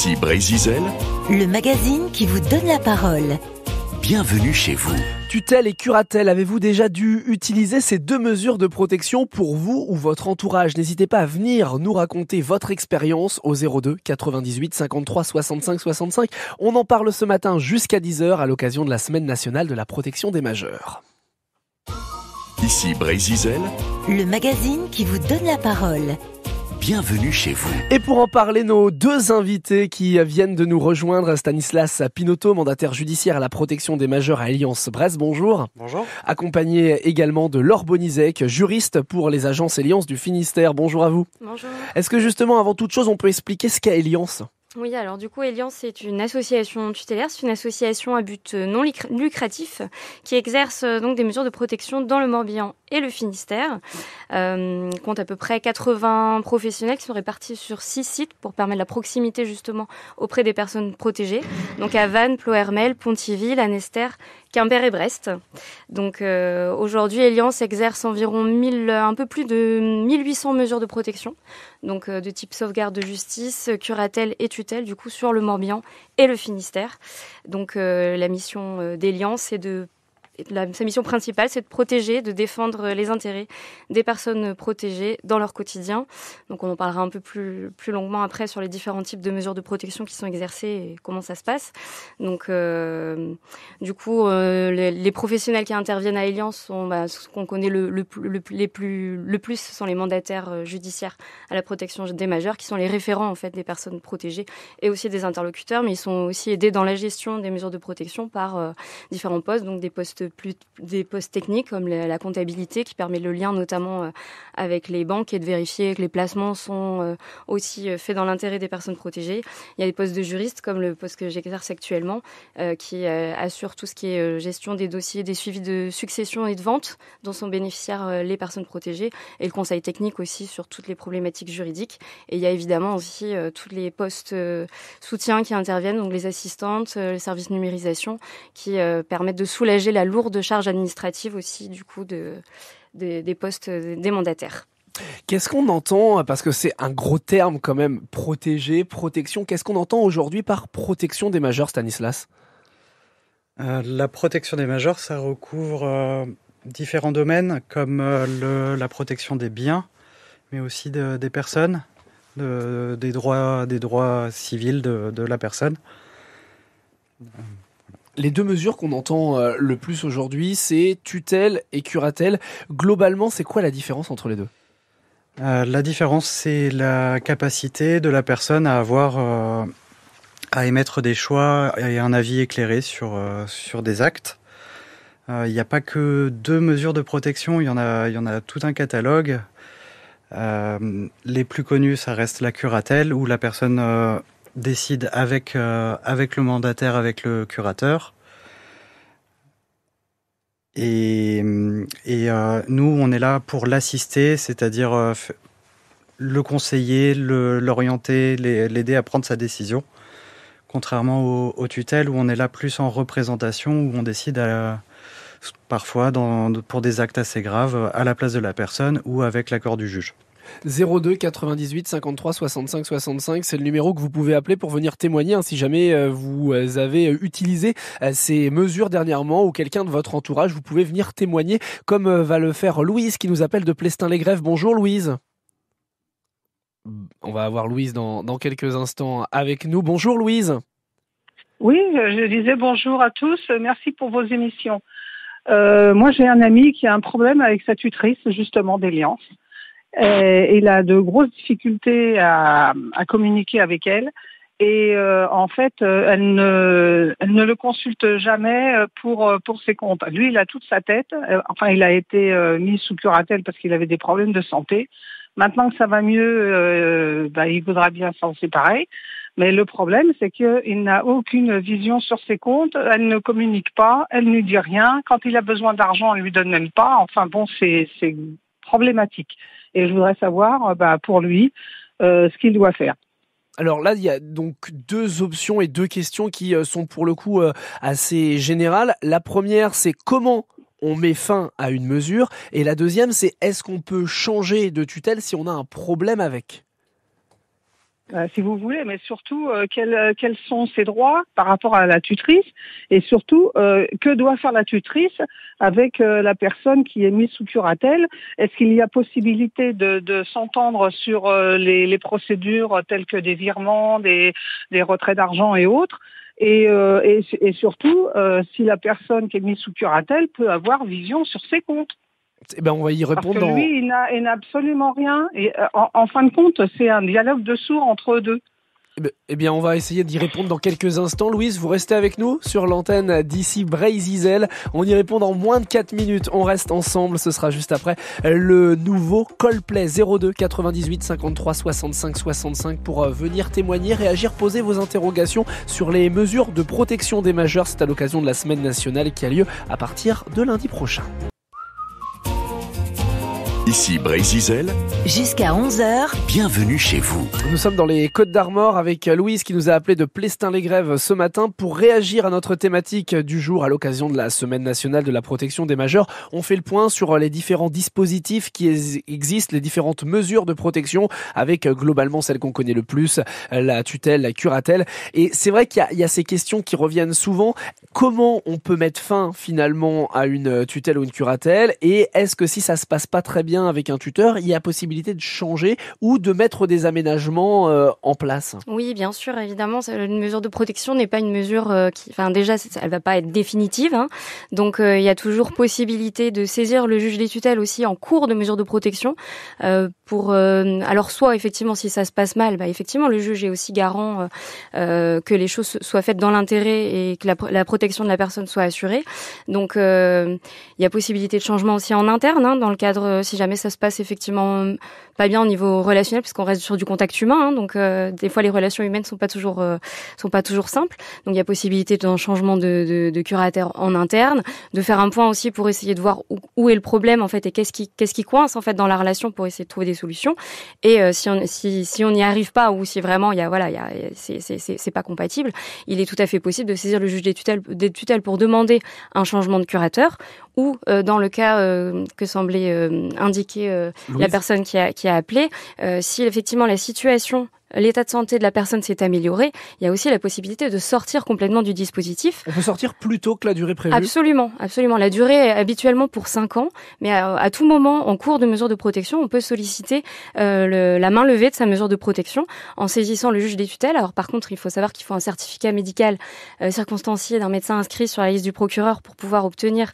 Ici Brésil, le magazine qui vous donne la parole. Bienvenue chez vous. Tutelle et curatelle, avez-vous déjà dû utiliser ces deux mesures de protection pour vous ou votre entourage? N'hésitez pas à venir nous raconter votre expérience au 02 98 53 65 65. On en parle ce matin jusqu'à 10h à l'occasion de la Semaine nationale de la protection des majeurs. Ici Brésil, le magazine qui vous donne la parole. bienvenue chez vous. Et pour en parler, nos deux invités qui viennent de nous rejoindre, Stanislas Pinotto, mandataire judiciaire à la protection des majeurs à Alliance-Brest, bonjour. Bonjour. Accompagné également de Laure Bonizek, juriste pour les agences Eliance du Finistère, bonjour à vous. Bonjour. Est-ce que justement, avant toute chose, on peut expliquer ce qu'est Eliance ? Oui, alors du coup, Eliance, c'est une association tutélaire, c'est une association à but non lucratif qui exerce donc des mesures de protection dans le Morbihan et le Finistère. Compte à peu près 80 professionnels qui sont répartis sur 6 sites pour permettre la proximité justement auprès des personnes protégées. Donc à Vannes, Ploërmel, Pontivy, Lanester, Quimper et Brest. Donc aujourd'hui, Eliance exerce environ un peu plus de 1800 mesures de protection, donc de type sauvegarde de justice, curatelle et tutelle, du coup sur le Morbihan et le Finistère. Donc la mission d'Eliance, sa mission principale, c'est de protéger, de défendre les intérêts des personnes protégées dans leur quotidien. Donc on en parlera un peu plus longuement après sur les différents types de mesures de protection qui sont exercées et comment ça se passe. Donc du coup, les professionnels qui interviennent à Eliance sont ce qu'on connaît le plus sont les mandataires judiciaires à la protection des majeurs, qui sont les référents en fait des personnes protégées et aussi des interlocuteurs, mais ils sont aussi aidés dans la gestion des mesures de protection par différents postes, donc des postes techniques comme la comptabilité qui permet le lien notamment avec les banques et de vérifier que les placements sont aussi faits dans l'intérêt des personnes protégées. Il y a des postes de juristes comme le poste que j'exerce actuellement qui assure tout ce qui est gestion des dossiers, des suivis de succession et de vente dont sont bénéficiaires les personnes protégées, et le conseil technique aussi sur toutes les problématiques juridiques. Et il y a évidemment aussi tous les postes soutiens qui interviennent, donc les assistantes, les services numérisation qui permettent de soulager la lourde charge administrative aussi du coup des postes des mandataires. Qu'est-ce qu'on entend, parce que c'est un gros terme quand même, protéger, protection, qu'est-ce qu'on entend aujourd'hui par protection des majeurs, Stanislas ? La protection des majeurs, ça recouvre différents domaines comme la protection des biens, mais aussi des personnes, des droits civils de la personne. Les deux mesures qu'on entend le plus aujourd'hui, c'est tutelle et curatelle. Globalement, c'est quoi la différence entre les deux ? La différence, c'est la capacité de la personne à avoir, à émettre des choix et un avis éclairé sur des actes. Il n'y a pas que deux mesures de protection, il y en a tout un catalogue. Les plus connues, ça reste la curatelle, où la personne décide avec le mandataire, avec le curateur. Et nous, on est là pour l'assister, c'est-à-dire le conseiller, l'orienter, l'aider à prendre sa décision. Contrairement aux tutelles, où on est là plus en représentation, où on décide parfois pour des actes assez graves à la place de la personne ou avec l'accord du juge. 02 98 53 65 65, c'est le numéro que vous pouvez appeler pour venir témoigner si jamais vous avez utilisé ces mesures dernièrement ou quelqu'un de votre entourage, vous pouvez venir témoigner comme va le faire Louise qui nous appelle de Plestin-les-Grèves. Bonjour Louise. On va avoir Louise dans quelques instants avec nous. Bonjour Louise. Oui, je disais bonjour à tous, merci pour vos émissions. Moi j'ai un ami qui a un problème avec sa tutrice justement d'Eliance. Il a de grosses difficultés à communiquer avec elle et en fait elle ne le consulte jamais pour ses comptes. Lui il a toute sa tête, il a été mis sous curatelle parce qu'il avait des problèmes de santé. Maintenant que ça va mieux, il voudra bien s'en séparer. Mais le problème, c'est qu'il n'a aucune vision sur ses comptes, elle ne communique pas, elle ne dit rien. Quand il a besoin d'argent, elle lui donne même pas. Enfin bon, c'est problématique. Et je voudrais savoir, pour lui, ce qu'il doit faire. Alors là, il y a donc deux options et deux questions qui sont pour le coup assez générales. La première, c'est comment on met fin à une mesure. Et la deuxième, c'est est-ce qu'on peut changer de tutelle si on a un problème avec ? si vous voulez, mais surtout quels sont ses droits par rapport à la tutrice et surtout que doit faire la tutrice avec la personne qui est mise sous curatelle. Est-ce qu'il y a possibilité de s'entendre sur les procédures telles que des virements, des retraits d'argent et autres et surtout si la personne qui est mise sous curatelle peut avoir vision sur ses comptes. Eh ben, on va y répondre. Parce que lui, il n'a absolument rien. Et en fin de compte, c'est un dialogue de sourds entre eux deux. Eh bien, on va essayer d'y répondre dans quelques instants. Louise, vous restez avec nous sur l'antenne d'ici Bray-Zizel. On y répond dans moins de 4 minutes. On reste ensemble. Ce sera juste après le nouveau Coldplay 02 98 53 65 65 pour venir témoigner, réagir, poser vos interrogations sur les mesures de protection des majeurs. C'est à l'occasion de la semaine nationale qui a lieu à partir de lundi prochain. Ici Bray-Zizel. Jusqu'à 11h. Bienvenue chez vous. Nous sommes dans les Côtes d'Armor avec Louise qui nous a appelé de Plestin-les-Grèves ce matin pour réagir à notre thématique du jour à l'occasion de la Semaine nationale de la protection des majeurs. On fait le point sur les différents dispositifs qui existent, les différentes mesures de protection avec globalement celle qu'on connaît le plus, la tutelle, la curatelle. Et c'est vrai qu'il y a ces questions qui reviennent souvent. Comment on peut mettre fin finalement à une tutelle ou une curatelle? Et est-ce que si ça se passe pas très bien avec un tuteur, il y a possibilité de changer ou de mettre des aménagements en place? Oui, bien sûr, évidemment, une mesure de protection n'est pas une mesure déjà, elle va pas être définitive, hein. Donc, il y a toujours possibilité de saisir le juge des tutelles aussi en cours de mesure de protection alors soit effectivement si ça se passe mal, effectivement le juge est aussi garant que les choses soient faites dans l'intérêt et que la protection de la personne soit assurée. Donc, il y a possibilité de changement aussi en interne, hein, dans le cadre si jamais ça se passe effectivement pas bien au niveau relationnel, puisqu'on reste sur du contact humain, hein, donc des fois les relations humaines sont pas toujours simples. Donc il y a possibilité d'un changement de curateur en interne, de faire un point aussi pour essayer de voir où est le problème en fait et qu'est-ce qui coince en fait dans la relation pour essayer de trouver des solutions. Et si on n'y arrive pas ou si vraiment c'est pas compatible, il est tout à fait possible de saisir le juge des tutelles pour demander un changement de curateur ou dans le cas que semblait indiquer la personne qui a appelé, si effectivement l'état de santé de la personne s'est amélioré, il y a aussi la possibilité de sortir complètement du dispositif. On peut sortir plus tôt que la durée prévue? Absolument. La durée est habituellement pour 5 ans, mais à tout moment, en cours de mesure de protection, on peut solliciter la main levée de sa mesure de protection en saisissant le juge des tutelles. Alors par contre, il faut savoir qu'il faut un certificat médical circonstancié d'un médecin inscrit sur la liste du procureur pour pouvoir obtenir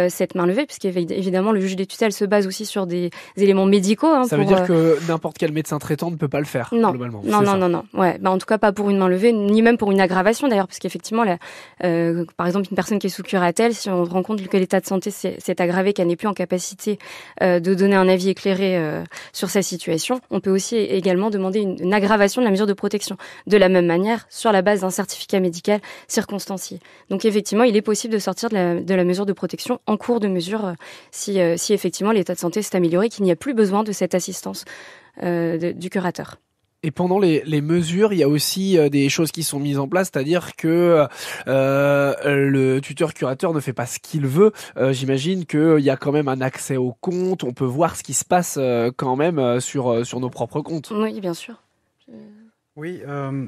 cette main levée, puisqu'évidemment, le juge des tutelles se base aussi sur des éléments médicaux. Hein, ça veut dire que n'importe quel médecin traitant ne peut pas le faire, globalement. Non. Ouais, en tout cas pas pour une main levée, ni même pour une aggravation d'ailleurs, parce qu'effectivement, par exemple, une personne qui est sous curatelle, si on rend compte que l'état de santé s'est aggravé, qu'elle n'est plus en capacité de donner un avis éclairé sur sa situation, on peut aussi également demander une aggravation de la mesure de protection. De la même manière, sur la base d'un certificat médical circonstancié. Donc effectivement, il est possible de sortir de la mesure de protection en cours de mesure si effectivement l'état de santé s'est amélioré, qu'il n'y a plus besoin de cette assistance du curateur. Et pendant les mesures, il y a aussi des choses qui sont mises en place, c'est-à-dire que le tuteur-curateur ne fait pas ce qu'il veut. J'imagine qu'il y a quand même un accès au compte, on peut voir ce qui se passe quand même sur nos propres comptes. Oui, bien sûr. Oui,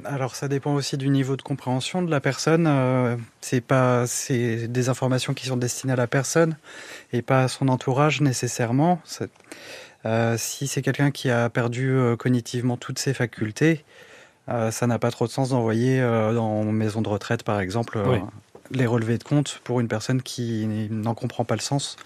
alors ça dépend aussi du niveau de compréhension de la personne. C'est des informations qui sont destinées à la personne et pas à son entourage nécessairement. Si c'est quelqu'un qui a perdu cognitivement toutes ses facultés, ça n'a pas trop de sens d'envoyer en maison de retraite, par exemple, les relevés de compte pour une personne qui n'en comprend pas le sens.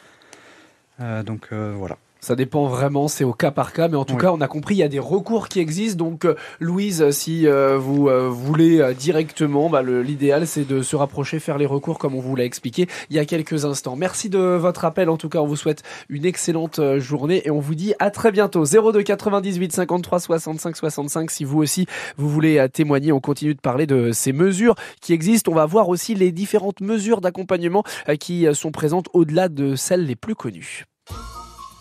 Donc voilà. Ça dépend vraiment, c'est au cas par cas, mais en tout cas, on a compris, il y a des recours qui existent. Donc, Louise, si vous voulez directement, l'idéal, c'est de se rapprocher, faire les recours comme on vous l'a expliqué il y a quelques instants. Merci de votre appel. En tout cas, on vous souhaite une excellente journée et on vous dit à très bientôt. 02 98 53 65 65. Si vous aussi, vous voulez témoigner, on continue de parler de ces mesures qui existent. On va voir aussi les différentes mesures d'accompagnement qui sont présentes au-delà de celles les plus connues.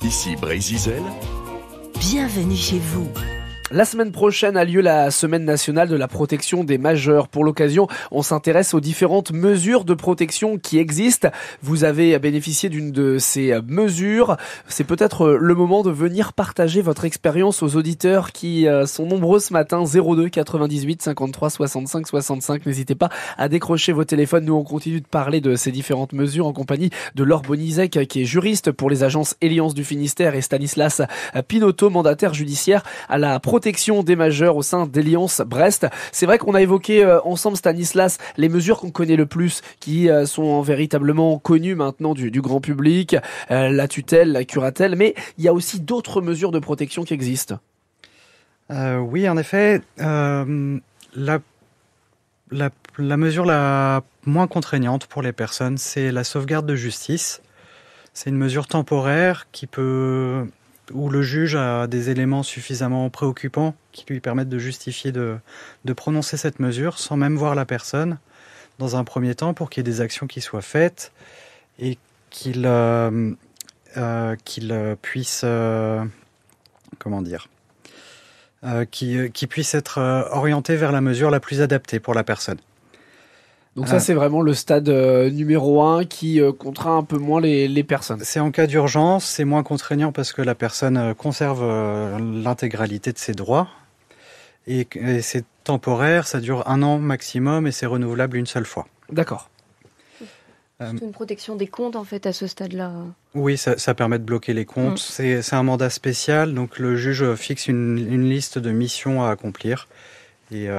Ici Bray-Zizel. Bienvenue chez vous. La semaine prochaine a lieu la Semaine nationale de la protection des majeurs. Pour l'occasion, on s'intéresse aux différentes mesures de protection qui existent. Vous avez bénéficié d'une de ces mesures. C'est peut-être le moment de venir partager votre expérience aux auditeurs qui sont nombreux ce matin. 02 98 53 65 65. N'hésitez pas à décrocher vos téléphones. Nous, on continue de parler de ces différentes mesures en compagnie de Laure Bonizek, qui est juriste pour les agences Eliance du Finistère, et Stanislas Pinotto, mandataire judiciaire à la protection des majeurs au sein d'Eliance Brest. C'est vrai qu'on a évoqué ensemble, Stanislas, les mesures qu'on connaît le plus, qui sont véritablement connues maintenant du grand public, la tutelle, la curatelle, mais il y a aussi d'autres mesures de protection qui existent. Oui, en effet, la mesure la moins contraignante pour les personnes, c'est la sauvegarde de justice. C'est une mesure temporaire où le juge a des éléments suffisamment préoccupants qui lui permettent de justifier de prononcer cette mesure sans même voir la personne dans un premier temps, pour qu'il y ait des actions qui soient faites et qu'il puisse qui puisse être orienté vers la mesure la plus adaptée pour la personne. Donc ça, c'est vraiment le stade numéro 1 qui contraint un peu moins les personnes. C'est en cas d'urgence, c'est moins contraignant parce que la personne conserve l'intégralité de ses droits. Et c'est temporaire, ça dure 1 an maximum et c'est renouvelable une seule fois. D'accord. C'est une protection des comptes, en fait, à ce stade-là. Oui, ça permet de bloquer les comptes. C'est un mandat spécial, donc le juge fixe une liste de missions à accomplir. Et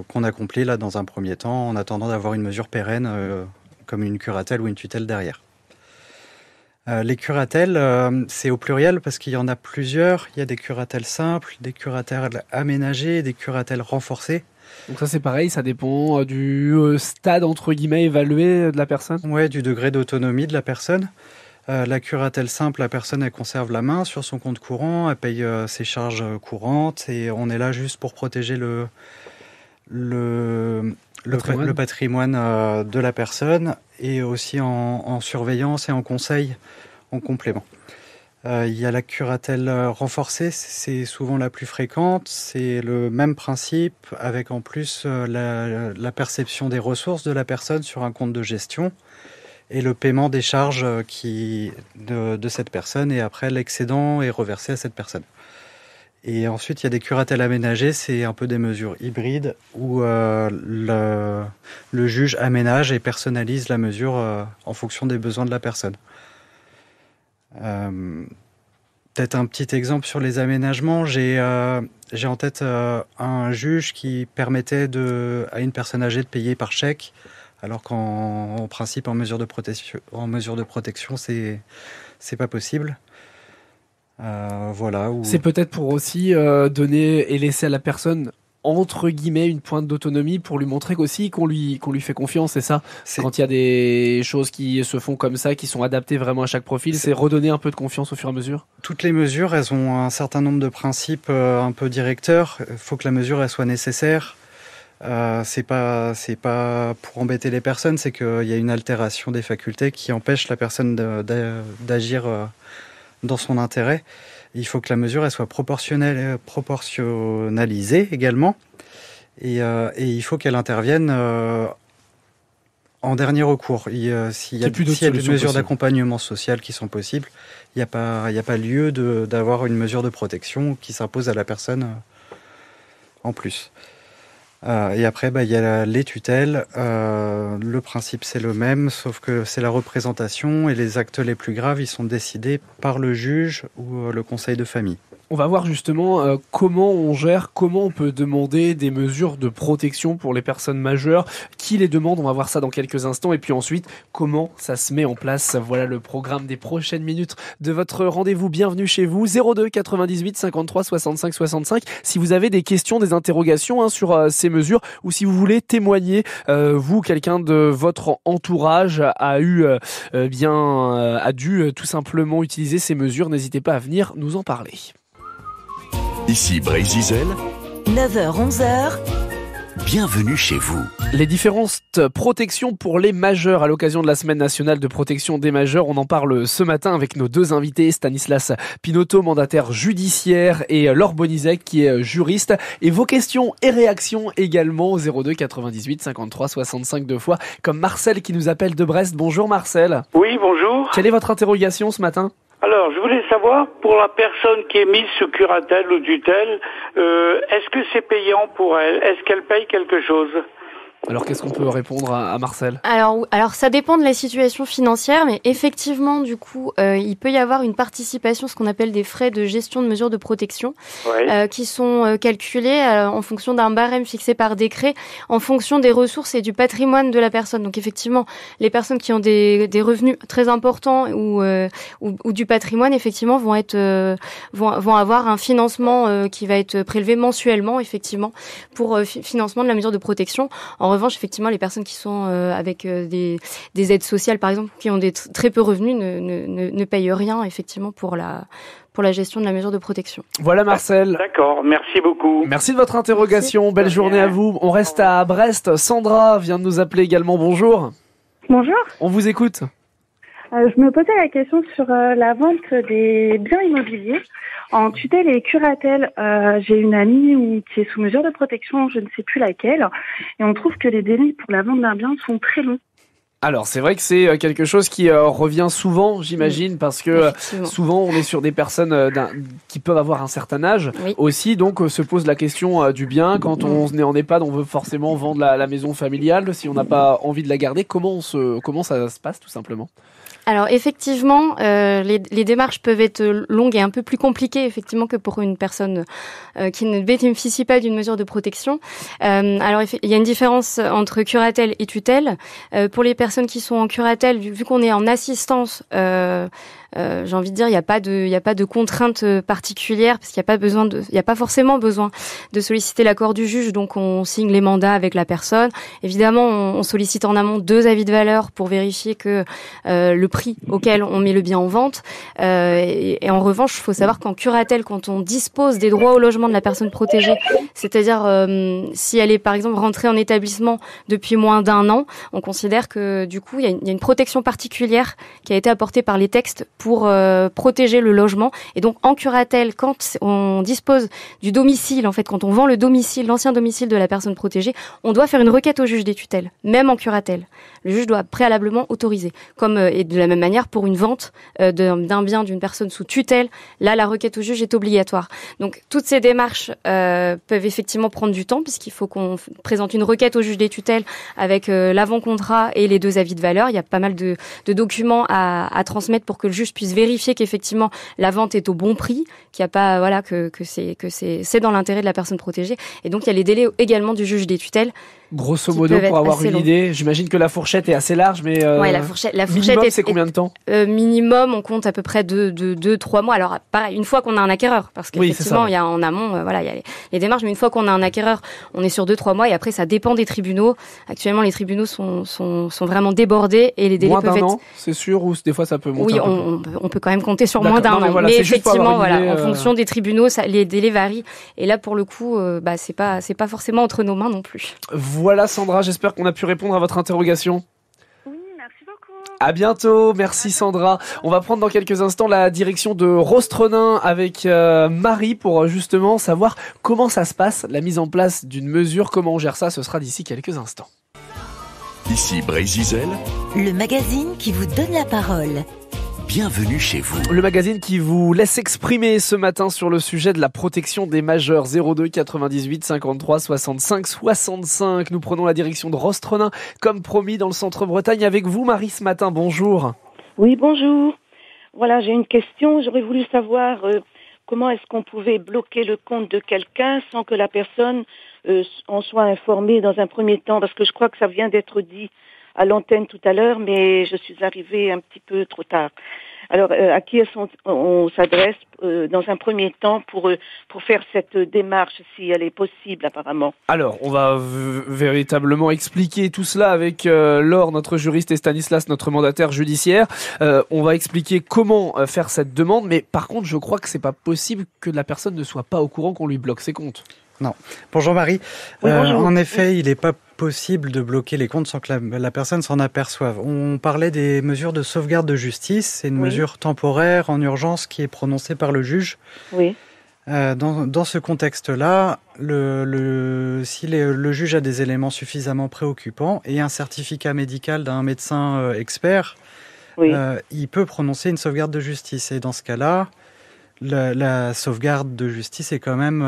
qu'on accomplit là dans un premier temps en attendant d'avoir une mesure pérenne comme une curatelle ou une tutelle derrière. Les curatelles, c'est au pluriel parce qu'il y en a plusieurs. Il y a des curatelles simples, des curatelles aménagées, des curatelles renforcées. Donc ça, c'est pareil, ça dépend du stade entre guillemets évalué de la personne. Ouais, du degré d'autonomie de la personne. La curatelle simple, la personne elle conserve la main sur son compte courant, elle paye ses charges courantes et on est là juste pour protéger le patrimoine de la personne et aussi en surveillance et en conseil en complément. Il y a la curatelle renforcée, c'est souvent la plus fréquente, c'est le même principe avec en plus la perception des ressources de la personne sur un compte de gestion et le paiement des charges de cette personne, et après l'excédent est reversé à cette personne. Et ensuite il y a des curatelles aménagées, c'est un peu des mesures hybrides où le juge aménage et personnalise la mesure en fonction des besoins de la personne. Peut-être un petit exemple sur les aménagements, j'ai en tête un juge qui permettait à une personne âgée de payer par chèque, alors qu'en principe, en mesure de protection, c'est pas possible. Voilà. C'est peut-être pour aussi donner et laisser à la personne entre guillemets une pointe d'autonomie pour lui montrer qu'aussi qu'on lui fait confiance, c'est ça. Quand il y a des choses qui se font comme ça, qui sont adaptées vraiment à chaque profil, c'est redonner un peu de confiance au fur et à mesure. Toutes les mesures, elles ont un certain nombre de principes un peu directeurs. Il faut que la mesure elle soit nécessaire. C'est pas pour embêter les personnes, c'est qu'il y a une altération des facultés qui empêche la personne d'agir dans son intérêt. Il faut que la mesure elle soit proportionnalisée également, et il faut qu'elle intervienne en dernier recours. S'il y a des mesures d'accompagnement social qui sont possibles, il n'y a pas lieu d'avoir une mesure de protection qui s'impose à la personne en plus. Et après, il y a les tutelles. Le principe, c'est le même, sauf que c'est la représentation et les actes les plus graves, ils sont décidés par le juge ou le conseil de famille. On va voir justement comment on gère, comment on peut demander des mesures de protection pour les personnes majeures, qui les demande, on va voir ça dans quelques instants, et puis ensuite, comment ça se met en place. Voilà le programme des prochaines minutes de votre rendez-vous. Bienvenue chez vous, 02 98 53 65 65. Si vous avez des questions, des interrogations sur ces mesures, ou si vous voulez témoigner, vous, quelqu'un de votre entourage a dû tout simplement utiliser ces mesures, n'hésitez pas à venir nous en parler. Ici Brésil, 9h-11h, bienvenue chez vous. Les différentes protections pour les majeurs à l'occasion de la Semaine nationale de protection des majeurs. On en parle ce matin avec nos deux invités, Stanislas Pinotto, mandataire judiciaire, et Laure Bonizek, qui est juriste. Et vos questions et réactions également au 02 98 53 65 deux fois, comme Marcel qui nous appelle de Brest. Bonjour Marcel. Oui, bonjour. Quelle est votre interrogation ce matin ? Alors, je voulais savoir, pour la personne qui est mise sous curatelle ou tutelle, est-ce que c'est payant pour elle ? Est-ce qu'elle paye quelque chose ? Alors, qu'est-ce qu'on peut répondre à Marcel ? Alors, ça dépend de la situation financière, mais effectivement, du coup, il peut y avoir une participation, ce qu'on appelle des frais de gestion de mesures de protection, qui sont calculés en fonction d'un barème fixé par décret, en fonction des ressources et du patrimoine de la personne. Donc, effectivement, les personnes qui ont des revenus très importants ou du patrimoine, effectivement, vont avoir un financement qui va être prélevé mensuellement, effectivement, pour financement de la mesure de protection. En revanche, effectivement, les personnes qui sont avec des aides sociales, par exemple, qui ont très peu revenus, ne payent rien, effectivement, pour la gestion de la mesure de protection. Voilà Marcel. D'accord, merci beaucoup. Merci de votre interrogation. Belle journée à vous. On reste à Brest. Sandra vient de nous appeler également. Bonjour. Bonjour. On vous écoute. Je me posais la question sur la vente des biens immobiliers en tutelle et curatelle. J'ai une amie qui est sous mesure de protection, je ne sais plus laquelle, et on trouve que les délais pour la vente d'un bien sont très longs. Alors, c'est vrai que c'est quelque chose qui revient souvent, j'imagine, parce que souvent on est sur des personnes qui peuvent avoir un certain âge aussi, donc se pose la question du bien. Quand on est en EHPAD, on veut forcément vendre la maison familiale. Si on n'a pas envie de la garder, comment ça se passe tout simplement ? Alors effectivement, les démarches peuvent être longues et un peu plus compliquées effectivement que pour une personne qui ne bénéficie pas d'une mesure de protection. Alors il y a une différence entre curatelle et tutelle. Pour les personnes qui sont en curatelle, vu qu'on est en assistance, j'ai envie de dire, il y a pas de contrainte particulière parce qu'il y a pas forcément besoin de solliciter l'accord du juge. Donc on signe les mandats avec la personne. Évidemment, on sollicite en amont 2 avis de valeur pour vérifier que le prix auquel on met le bien en vente. Et en revanche, il faut savoir qu'en curatelle, quand on dispose des droits au logement de la personne protégée, c'est-à-dire si elle est par exemple rentrée en établissement depuis moins d'1 an, on considère que du coup il y a une protection particulière qui a été apportée par les textes pour protéger le logement. Et donc en curatelle, quand on dispose du domicile, en fait, quand on vend le domicile, l'ancien domicile de la personne protégée, on doit faire une requête au juge des tutelles, même en curatelle. Le juge doit préalablement autoriser. Et de la même manière, pour une vente d'un bien d'une personne sous tutelle, là, la requête au juge est obligatoire. Donc, toutes ces démarches peuvent effectivement prendre du temps, puisqu'il faut qu'on présente une requête au juge des tutelles avec l'avant-contrat et les 2 avis de valeur. Il y a pas mal de documents à transmettre pour que le juge puisse vérifier qu'effectivement la vente est au bon prix, qu'il n'y a pas, que c'est dans l'intérêt de la personne protégée. Et donc, il y a les délais également du juge des tutelles. Grosso modo, pour avoir une idée, j'imagine que la fourchette est assez large, mais la fourchette minimum, c'est combien de temps ? Minimum, on compte à peu près 2-3 mois. Alors, pareil, une fois qu'on a un acquéreur, parce qu'effectivement, il y a en amont, il y a les démarches, mais une fois qu'on a un acquéreur, on est sur 2-3 mois, et après, ça dépend des tribunaux. Actuellement, les tribunaux sont vraiment débordés, et les délais peuvent être... Moins d'1 an, c'est sûr, ou des fois ça peut monter un peu on peut quand même compter sur moins d'1 an. Mais effectivement, en fonction des tribunaux, les délais varient. Et là, pour le coup, c'est pas forcément entre nos mains non plus. Voilà Sandra, j'espère qu'on a pu répondre à votre interrogation. Oui, merci beaucoup. À bientôt, merci Sandra. On va prendre dans quelques instants la direction de Rostrenin avec Marie pour justement savoir comment ça se passe, la mise en place d'une mesure, comment on gère ça, ce sera d'ici quelques instants. Ici Brézizel, Le magazine qui vous donne la parole. bienvenue chez vous. Le magazine qui vous laisse exprimer ce matin sur le sujet de la protection des majeurs. 02 98 53 65 65. Nous prenons la direction de Rostrenin, comme promis, dans le centre-Bretagne. Avec vous, Marie, ce matin. Bonjour. Oui, bonjour. Voilà, j'ai une question. J'aurais voulu savoir comment est-ce qu'on pouvait bloquer le compte de quelqu'un sans que la personne en soit informée dans un premier temps, parce que je crois que ça vient d'être dit à l'antenne tout à l'heure, mais je suis arrivée un petit peu trop tard. Alors, à qui est-ce on s'adresse dans un premier temps pour faire cette démarche, si elle est possible apparemment? Alors, on va véritablement expliquer tout cela avec Laure, notre juriste, et Stanislas, notre mandataire judiciaire. On va expliquer comment faire cette demande, mais par contre, je crois que c'est pas possible que la personne ne soit pas au courant qu'on lui bloque ses comptes. Non. Bonjour Marie. Oui, bonjour. En effet, il n'est pas possible de bloquer les comptes sans que la personne s'en aperçoive. On parlait des mesures de sauvegarde de justice. C'est une mesure temporaire en urgence qui est prononcée par le juge. Oui. Dans ce contexte-là, si le juge a des éléments suffisamment préoccupants et un certificat médical d'un médecin expert, il peut prononcer une sauvegarde de justice. Et dans ce cas-là, la sauvegarde de justice est quand même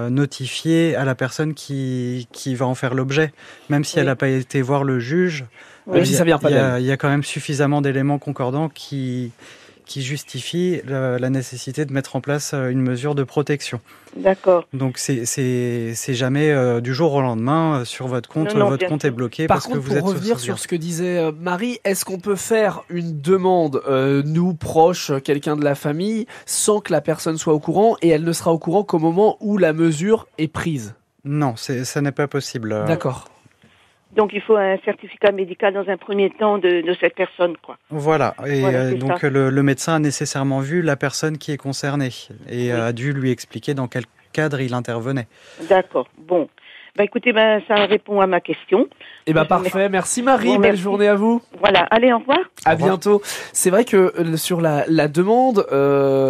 notifiée à la personne qui va en faire l'objet, même si elle n'a pas été voir le juge. Même si ça vient pas d'elle. Il y a quand même suffisamment d'éléments concordants qui justifie la nécessité de mettre en place une mesure de protection. D'accord. Donc c'est jamais du jour au lendemain sur votre compte, votre compte est bloqué parce que vous êtes sous sauvegarde. Par contre, pour revenir sur ce que disait Marie, est-ce qu'on peut faire une demande, nous proches, quelqu'un de la famille, sans que la personne soit au courant, et elle ne sera au courant qu'au moment où la mesure est prise? Non, ça n'est pas possible. D'accord. Donc il faut un certificat médical dans un premier temps de cette personne, quoi. Voilà, et donc ça. Le médecin a nécessairement vu la personne qui est concernée et a dû lui expliquer dans quel cadre il intervenait. D'accord, bon. Écoutez, ça répond à ma question. Parfait, merci Marie, belle journée à vous. Voilà, allez, au revoir. À bientôt. C'est vrai que sur la demande,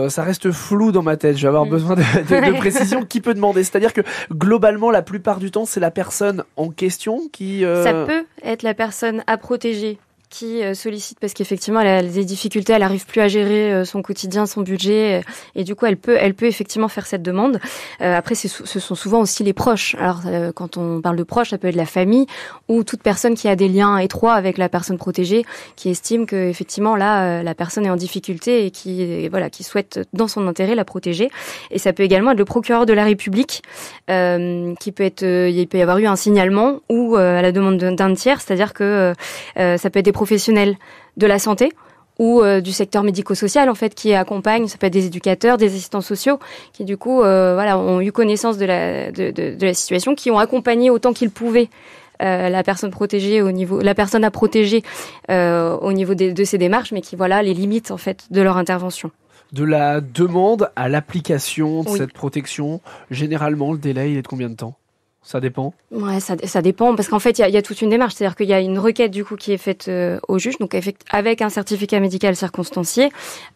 ça reste flou dans ma tête. Je vais avoir besoin de précision. Qui peut demander? C'est-à-dire que globalement, la plupart du temps, c'est la personne en question qui... Ça peut être la personne à protéger qui sollicite parce qu'effectivement elle a des difficultés, elle n'arrive plus à gérer son quotidien, son budget, et du coup elle peut effectivement faire cette demande. Après ce sont souvent aussi les proches. Alors quand on parle de proches, ça peut être la famille ou toute personne qui a des liens étroits avec la personne protégée, qui estime que effectivement là la personne est en difficulté et qui souhaite dans son intérêt la protéger. Et ça peut également être le procureur de la République qui peut être, il peut y avoir eu un signalement ou à la demande d'un tiers, c'est-à-dire que ça peut être des professionnels de la santé ou du secteur médico-social en fait qui accompagnent, ça peut être des éducateurs, des assistants sociaux qui du coup ont eu connaissance de la situation, qui ont accompagné autant qu'ils pouvaient la personne protégée la personne à protéger au niveau de ces démarches, mais qui les limites en fait de leur intervention. De la demande à l'application de cette protection, généralement le délai il est de combien de temps? Ça dépend. Ouais, ça dépend parce qu'en fait il y a toute une démarche, c'est-à-dire qu'il y a une requête du coup qui est faite au juge, donc avec un certificat médical circonstancié,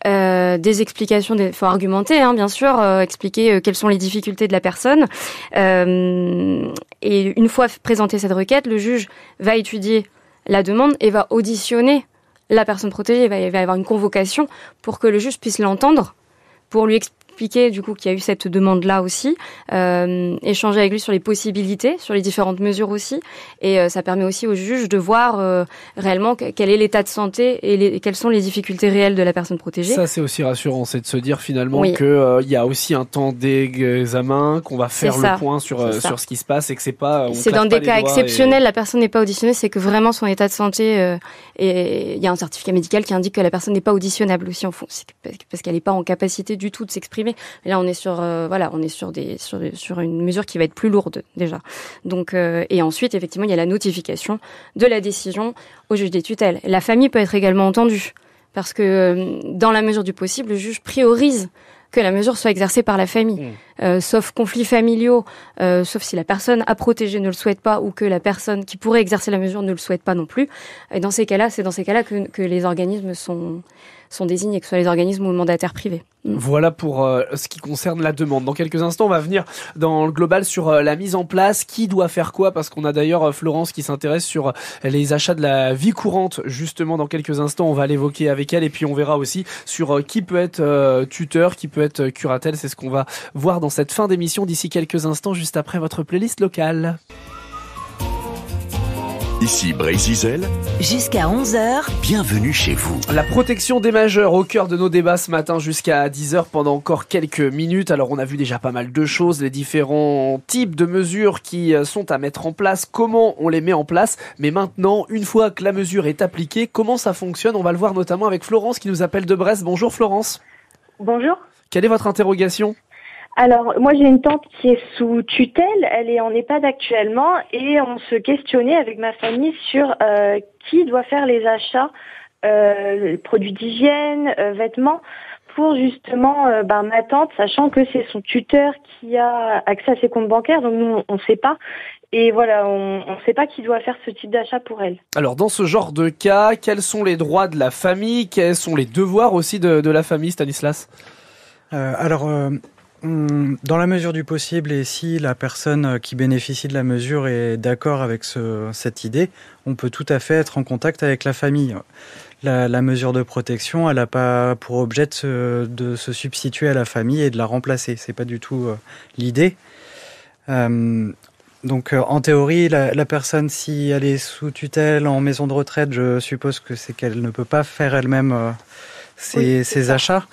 des explications, faut argumenter bien sûr, expliquer quelles sont les difficultés de la personne, et une fois présentée cette requête, le juge va étudier la demande et va auditionner la personne protégée. Il va y avoir une convocation pour que le juge puisse l'entendre, pour lui expliquer du coup qu'il y a eu cette demande-là aussi, échanger avec lui sur les possibilités, sur les différentes mesures aussi, et ça permet aussi au juge de voir réellement quel est l'état de santé et quelles sont les difficultés réelles de la personne protégée. Ça c'est aussi rassurant, c'est de se dire finalement que il y a aussi un temps d'examen, qu'on va faire le point sur ce qui se passe et que c'est pas... C'est dans des cas exceptionnels, la personne n'est pas auditionnée, c'est que vraiment son état de santé, et il y a un certificat médical qui indique que la personne n'est pas auditionnable aussi, parce qu'elle n'est pas en capacité du tout de s'exprimer. Et là, on est sur une mesure qui va être plus lourde déjà. Donc, et ensuite, effectivement, il y a la notification de la décision au juge des tutelles. La famille peut être également entendue parce que, dans la mesure du possible, le juge priorise que la mesure soit exercée par la famille, sauf conflits familiaux, sauf si la personne à protéger ne le souhaite pas ou que la personne qui pourrait exercer la mesure ne le souhaite pas non plus. Et dans ces cas-là, c'est dans ces cas-là que les organismes sont désignés, que ce soit les organismes ou le mandataire privé. Voilà pour ce qui concerne la demande. Dans quelques instants, on va venir dans le global sur la mise en place, qui doit faire quoi, parce qu'on a d'ailleurs Florence qui s'intéresse sur les achats de la vie courante. Justement, dans quelques instants, on va l'évoquer avec elle, et puis on verra aussi sur qui peut être tuteur, qui peut être curatelle. C'est ce qu'on va voir dans cette fin d'émission d'ici quelques instants, juste après votre playlist locale. Ici Brézizel. Jusqu'à 11h. Bienvenue chez vous. La protection des majeurs au cœur de nos débats ce matin jusqu'à 10h pendant encore quelques minutes. Alors on a vu déjà pas mal de choses, les différents types de mesures qui sont à mettre en place, comment on les met en place. Mais maintenant, une fois que la mesure est appliquée, comment ça fonctionne? On va le voir notamment avec Florence qui nous appelle de Brest. Bonjour Florence. Bonjour. Quelle est votre interrogation? Alors, moi j'ai une tante qui est sous tutelle, elle est en EHPAD actuellement et on se questionnait avec ma famille sur qui doit faire les achats, produits d'hygiène, vêtements, pour justement ma tante, sachant que c'est son tuteur qui a accès à ses comptes bancaires, donc nous on ne sait pas. Et voilà, on ne sait pas qui doit faire ce type d'achat pour elle. Alors dans ce genre de cas, quels sont les droits de la famille? Quels sont les devoirs aussi de la famille, Stanislas? Dans la mesure du possible, et si la personne qui bénéficie de la mesure est d'accord avec cette idée, on peut tout à fait être en contact avec la famille. La mesure de protection, elle n'a pas pour objet de se substituer à la famille et de la remplacer. C'est pas du tout l'idée. Donc en théorie, la personne, si elle est sous tutelle en maison de retraite, je suppose que c'est qu'elle ne peut pas faire elle-même ses achats.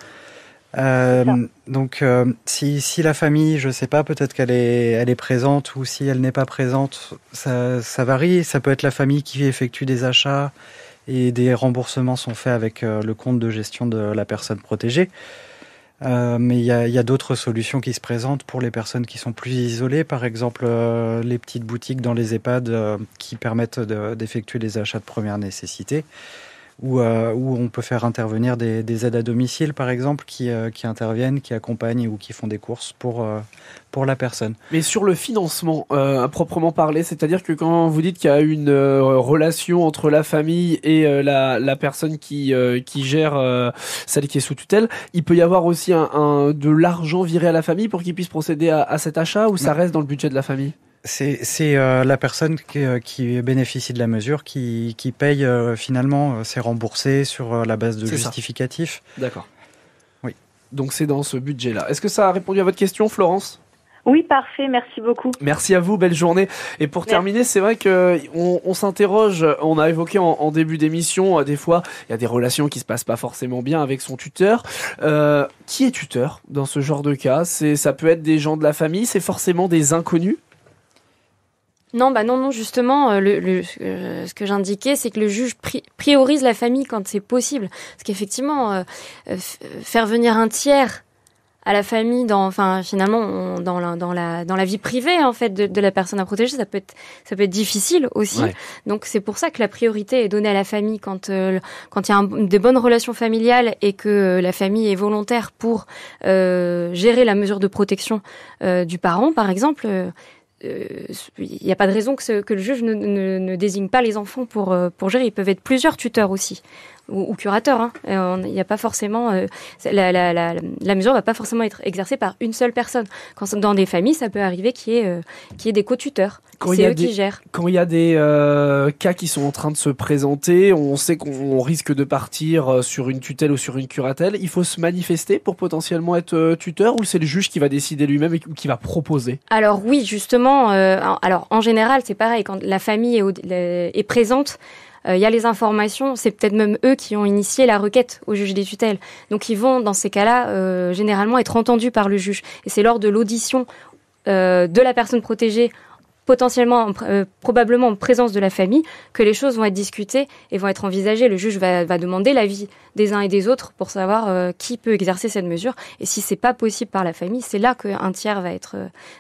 Donc si la famille, je sais pas, peut-être qu'elle est présente, ou si elle n'est pas présente, ça varie. Ça peut être la famille qui effectue des achats et des remboursements sont faits avec le compte de gestion de la personne protégée. Mais il y a d'autres solutions qui se présentent pour les personnes qui sont plus isolées, par exemple les petites boutiques dans les EHPAD qui permettent d'effectuer des achats de première nécessité. Où on peut faire intervenir des aides à domicile, par exemple, qui interviennent, qui accompagnent ou qui font des courses pour la personne. Mais sur le financement, à proprement parler, c'est-à-dire que quand vous dites qu'il y a une relation entre la famille et la personne qui gère celle qui est sous tutelle, il peut y avoir aussi de l'argent viré à la famille pour qu'il puisse procéder à cet achat, ou ça reste dans le budget de la famille ? C'est la personne qui bénéficie de la mesure qui paye finalement, c'est remboursé sur la base de justificatifs. D'accord. Oui. Donc c'est dans ce budget-là. Est-ce que ça a répondu à votre question, Florence ? Oui, parfait, merci beaucoup. Merci à vous, belle journée. Et pour terminer, c'est vrai qu'on s'interroge, on a évoqué en début d'émission, des fois, il y a des relations qui se passent pas forcément bien avec son tuteur. Qui est tuteur dans ce genre de cas ? Ça peut être des gens de la famille, c'est forcément des inconnus ? Non, justement, ce que j'indiquais, c'est que le juge priorise la famille quand c'est possible. Parce qu'effectivement, faire venir un tiers à la famille, dans la vie privée en fait de la personne à protéger, ça peut être difficile aussi. Ouais. Donc c'est pour ça que la priorité est donnée à la famille quand il y a des bonnes relations familiales et que la famille est volontaire pour gérer la mesure de protection du parent, par exemple. Il n'y a pas de raison que le juge ne désigne pas les enfants pour gérer. Ils peuvent être plusieurs tuteurs aussi, ou curateurs. Il n'y a pas forcément la mesure ne va pas forcément être exercée par une seule personne. Dans des familles, ça peut arriver qu'il y ait des co-tuteurs. C'est eux qui gèrent. Quand il y a des cas qui sont en train de se présenter, on sait qu'on risque de partir sur une tutelle ou sur une curatelle. Il faut se manifester pour potentiellement être tuteur, ou c'est le juge qui va décider lui-même et qui va proposer ? Alors oui, justement. Alors en général, c'est pareil. Quand la famille est présente, il y a les informations. C'est peut-être même eux qui ont initié la requête au juge des tutelles. Donc ils vont, dans ces cas-là, généralement être entendus par le juge. Et c'est lors de l'audition de la personne protégée, potentiellement, probablement en présence de la famille, que les choses vont être discutées et vont être envisagées. Le juge va demander l'avis des uns et des autres pour savoir qui peut exercer cette mesure. Et si c'est pas possible par la famille, c'est là qu'un tiers va être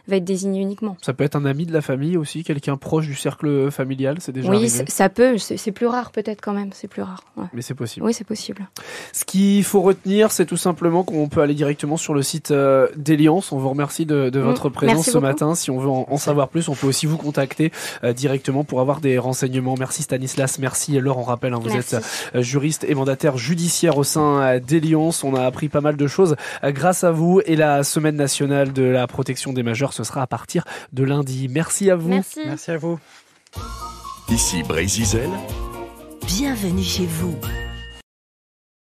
désigné uniquement. Ça peut être un ami de la famille aussi, quelqu'un proche du cercle familial, c'est déjà arrivé ? Oui, ça peut, c'est plus rare peut-être quand même, c'est plus rare. Ouais. Mais c'est possible. Oui, c'est possible. Ce qu'il faut retenir, c'est tout simplement qu'on peut aller directement sur le site d'Eliance. On vous remercie de votre présence ce matin. Si on veut en savoir plus, on peut aussi vous contacter directement pour avoir des renseignements. Merci Stanislas, merci Laure, on rappelle, vous êtes juriste et mandataire judiciaire au sein d'Eliance. On a appris pas mal de choses grâce à vous, et la semaine nationale de la protection des majeurs, ce sera à partir de lundi. Merci à vous. Merci à vous. Ici Brésil. Bienvenue chez vous.